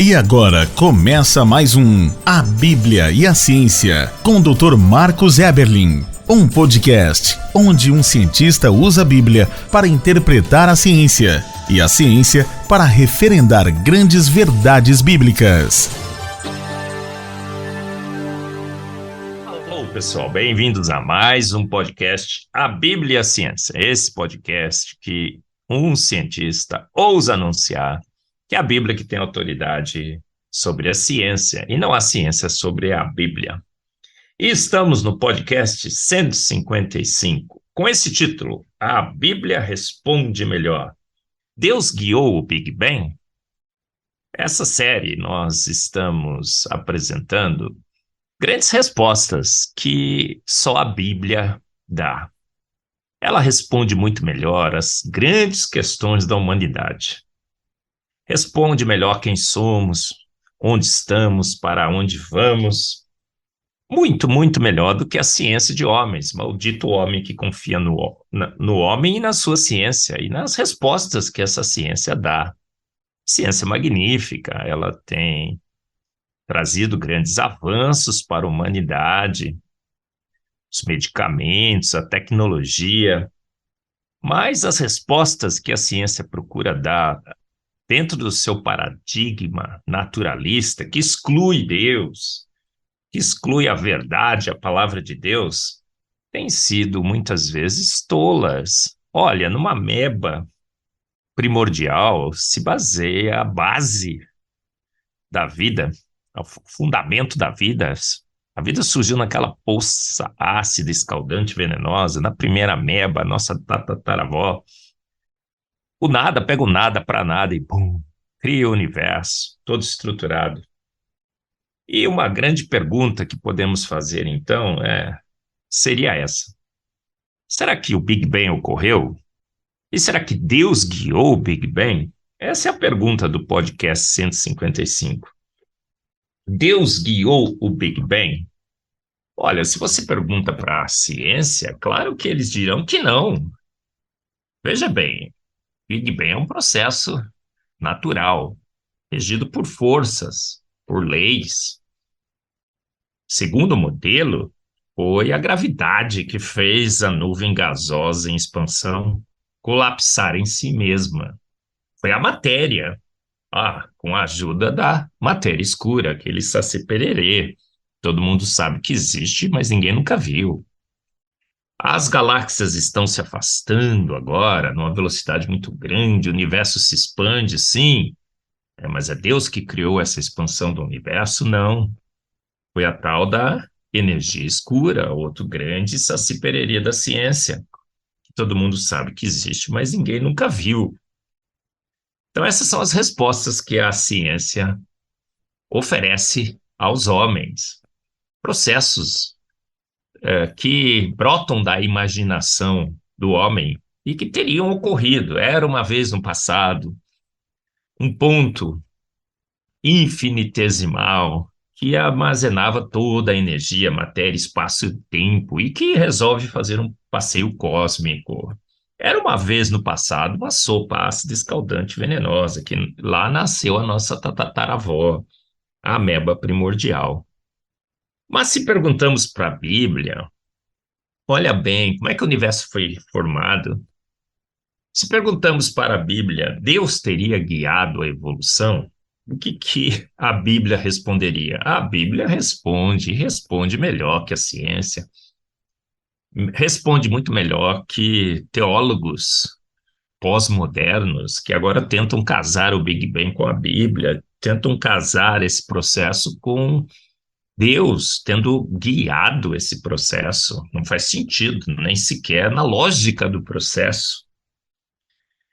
E agora começa mais um A Bíblia e a Ciência, com o Dr. Marcos Eberlin. Um podcast onde um cientista usa a Bíblia para interpretar a ciência e a ciência para referendar grandes verdades bíblicas. Olá, pessoal, bem-vindos a mais um podcast A Bíblia e a Ciência. Esse podcast que um cientista ousa anunciar que é a Bíblia que tem autoridade sobre a ciência e não a ciência sobre a Bíblia. E estamos no podcast 155, com esse título, A Bíblia Responde Melhor. Deus guiou o Big Bang? Essa série nós estamos apresentando grandes respostas que só a Bíblia dá. Ela responde muito melhor às grandes questões da humanidade. Responde melhor quem somos, onde estamos, para onde vamos. Muito, muito melhor do que a ciência de homens, maldito homem que confia no homem e na sua ciência, e nas respostas que essa ciência dá. Ciência magnífica, ela tem trazido grandes avanços para a humanidade, os medicamentos, a tecnologia, mas as respostas que a ciência procura dar dentro do seu paradigma naturalista, que exclui Deus, que exclui a verdade, a palavra de Deus, têm sido muitas vezes tolas. Olha, numa ameba primordial se baseia a base da vida, o fundamento da vida. A vida surgiu naquela poça ácida, escaldante, venenosa, na primeira ameba, nossa tataravó. O nada pega o nada para nada e pum, cria o universo, todo estruturado. E uma grande pergunta que podemos fazer, então, seria essa. Será que o Big Bang ocorreu? E será que Deus guiou o Big Bang? Essa é a pergunta do podcast 155. Deus guiou o Big Bang? Olha, se você pergunta para a ciência, claro que eles dirão que não. Veja bem, Big Bang é um processo natural, regido por forças, por leis. Segundo o modelo, foi a gravidade que fez a nuvem gasosa em expansão colapsar em si mesma. Foi a matéria, com a ajuda da matéria escura, aquele Saci Pererê. Todo mundo sabe que existe, mas ninguém nunca viu. As galáxias estão se afastando agora, numa velocidade muito grande, o universo se expande, sim. Mas é Deus que criou essa expansão do universo? Não. Foi a tal da energia escura, outro grande Saci Pererê da ciência, que todo mundo sabe que existe, mas ninguém nunca viu. Então essas são as respostas que a ciência oferece aos homens. Processos que brotam da imaginação do homem e que teriam ocorrido. Era uma vez no passado, um ponto infinitesimal que armazenava toda a energia, matéria, espaço e tempo e que resolve fazer um passeio cósmico. Era uma vez no passado uma sopa ácida, escaldante, venenosa, que lá nasceu a nossa tataravó, a ameba primordial. Mas se perguntamos para a Bíblia, olha bem, como é que o universo foi formado? Se perguntamos para a Bíblia, Deus teria guiado a evolução? O que a Bíblia responderia? A Bíblia responde melhor que a ciência. Responde muito melhor que teólogos pós-modernos que agora tentam casar o Big Bang com a Bíblia, tentam casar esse processo com Deus tendo guiado esse processo. Não faz sentido, nem sequer na lógica do processo.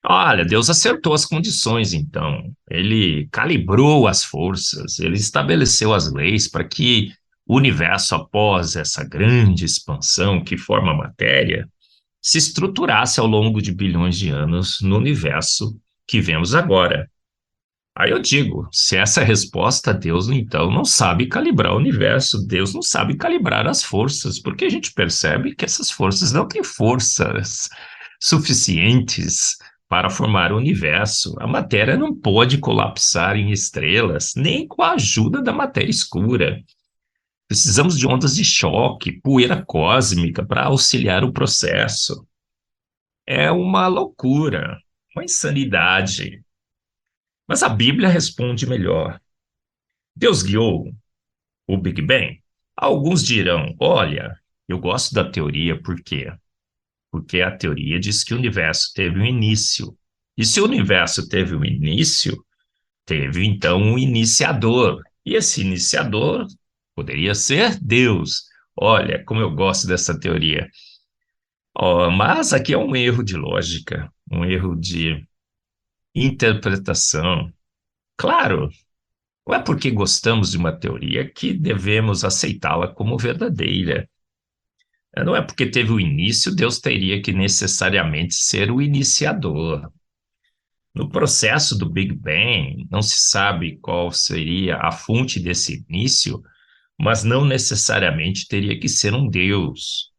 Olha, Deus acertou as condições, então. Ele calibrou as forças, ele estabeleceu as leis para que o universo, após essa grande expansão que forma a matéria, se estruturasse ao longo de bilhões de anos no universo que vemos agora. Aí eu digo, se essa é a resposta, Deus então não sabe calibrar o universo, Deus não sabe calibrar as forças, porque a gente percebe que essas forças não têm forças suficientes para formar o universo, a matéria não pode colapsar em estrelas, nem com a ajuda da matéria escura. Precisamos de ondas de choque, poeira cósmica para auxiliar o processo. É uma loucura, uma insanidade. Mas a Bíblia responde melhor. Deus guiou o Big Bang? Alguns dirão: olha, eu gosto da teoria, por quê? Porque a teoria diz que o universo teve um início. E se o universo teve um início, teve então um iniciador. E esse iniciador poderia ser Deus. Olha, como eu gosto dessa teoria. Oh, mas aqui é um erro de lógica, um erro de interpretação. Claro, não é porque gostamos de uma teoria que devemos aceitá-la como verdadeira. Não é porque teve o início, Deus teria que necessariamente ser o iniciador. No processo do Big Bang, não se sabe qual seria a fonte desse início, mas não necessariamente teria que ser um Deus.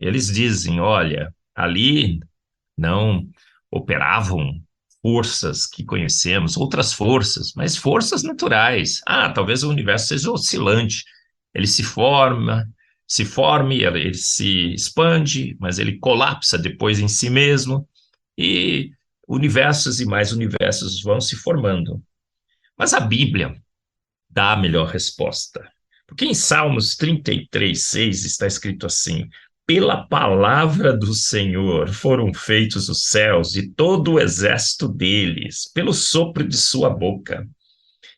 Eles dizem: olha, ali não operavam forças que conhecemos, outras forças, mas forças naturais. Ah, talvez o universo seja oscilante. Ele se forme, ele se expande, mas ele colapsa depois em si mesmo, e universos e mais universos vão se formando. Mas a Bíblia dá a melhor resposta. Porque em Salmos 33:6 está escrito assim: pela palavra do Senhor foram feitos os céus e todo o exército deles, pelo sopro de sua boca.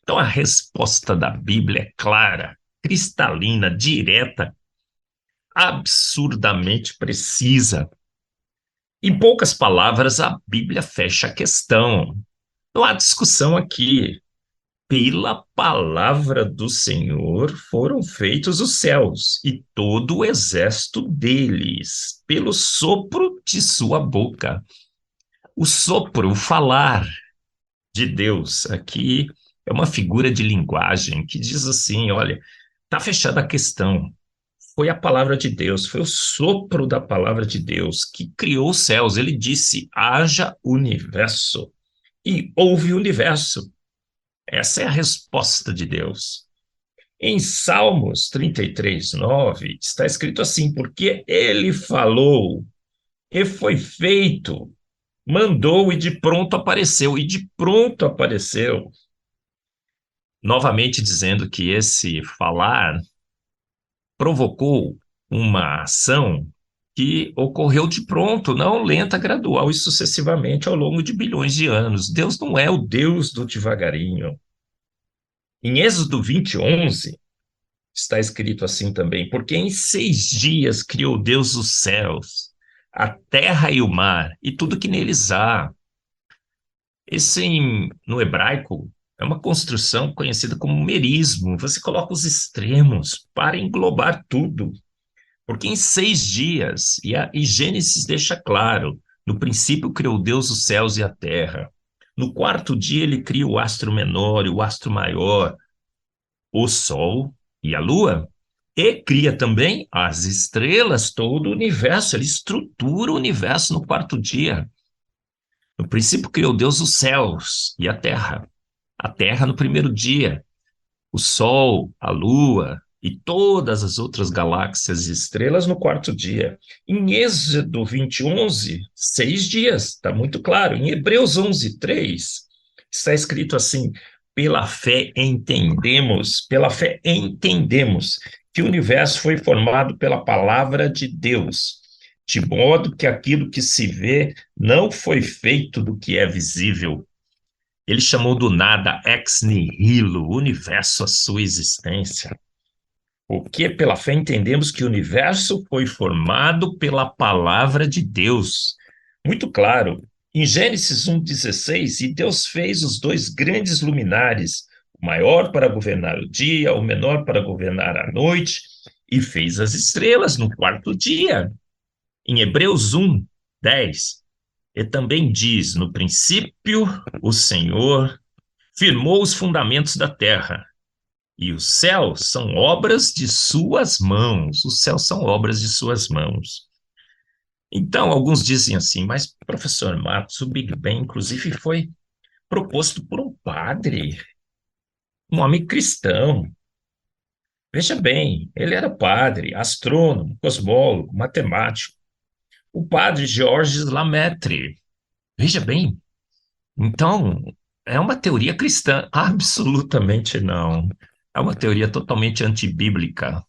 Então a resposta da Bíblia é clara, cristalina, direta, absurdamente precisa. Em poucas palavras, a Bíblia fecha a questão. Não há discussão aqui. Pela palavra do Senhor foram feitos os céus e todo o exército deles, pelo sopro de sua boca. O sopro, o falar de Deus, aqui é uma figura de linguagem que diz assim: olha, está fechada a questão. Foi a palavra de Deus, foi o sopro da palavra de Deus que criou os céus. Ele disse: haja universo. E houve universo. Essa é a resposta de Deus. Em Salmos 33:9, está escrito assim: porque ele falou, e foi feito, mandou e de pronto apareceu, e de pronto apareceu. Novamente dizendo que esse falar provocou uma ação que ocorreu de pronto, não lenta, gradual e sucessivamente ao longo de bilhões de anos. Deus não é o Deus do devagarinho. Em Êxodo 20:11, está escrito assim também: porque em 6 dias criou Deus os céus, a terra e o mar, e tudo que neles há. Esse, no hebraico, é uma construção conhecida como merismo. Você coloca os extremos para englobar tudo. Porque em 6 dias, e Gênesis deixa claro, no princípio criou Deus os céus e a terra. No quarto dia ele cria o astro menor e o astro maior, o sol e a lua, e cria também as estrelas, todo o universo. Ele estrutura o universo no quarto dia. No princípio criou Deus os céus e a terra. A terra no primeiro dia, o sol, a lua e todas as outras galáxias e estrelas no quarto dia. Em Êxodo 20:11, 6 dias, está muito claro. Em Hebreus 11:3, está escrito assim: pela fé entendemos que o universo foi formado pela palavra de Deus, de modo que aquilo que se vê não foi feito do que é visível. Ele chamou do nada ex nihilo, o universo, a sua existência. Porque pela fé entendemos que o universo foi formado pela palavra de Deus. Muito claro. Em Gênesis 1:16, e Deus fez os dois grandes luminares, o maior para governar o dia, o menor para governar a noite, e fez as estrelas no quarto dia. Em Hebreus 1:10, e também diz: no princípio, o Senhor firmou os fundamentos da terra, e os céus são obras de suas mãos. Os céus são obras de suas mãos. Então, alguns dizem assim, mas, professor Marcos, o Big Bang, inclusive, foi proposto por um padre, um homem cristão. Veja bem, ele era padre, astrônomo, cosmólogo, matemático, o padre Georges Lemaitre. Veja bem, então, é uma teoria cristã? Absolutamente não. É uma teoria totalmente antibíblica.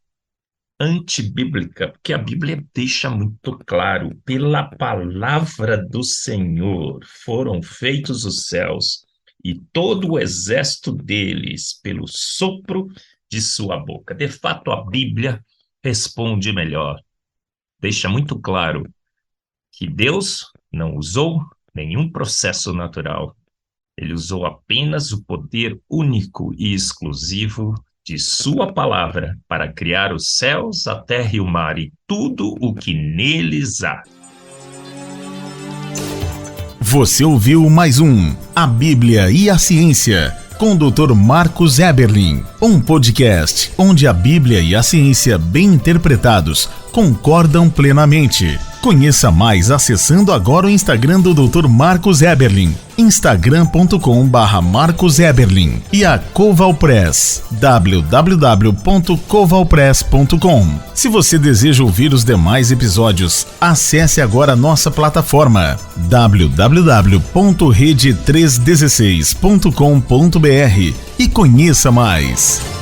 Antibíblica, porque a Bíblia deixa muito claro: pela palavra do Senhor foram feitos os céus e todo o exército deles pelo sopro de sua boca. De fato, a Bíblia responde melhor. Deixa muito claro que Deus não usou nenhum processo natural. Ele usou apenas o poder único e exclusivo de sua palavra para criar os céus, a terra e o mar e tudo o que neles há. Você ouviu mais um A Bíblia e a Ciência, com o Dr. Marcos Eberlin, um podcast onde a Bíblia e a ciência bem interpretados concordam plenamente. Conheça mais acessando agora o Instagram do Dr. Marcos Eberlin, instagram.com/Marcos Eberlin, e a Coval Press, www.covalpress.com. Se você deseja ouvir os demais episódios, acesse agora a nossa plataforma www.rede316.com.br e conheça mais.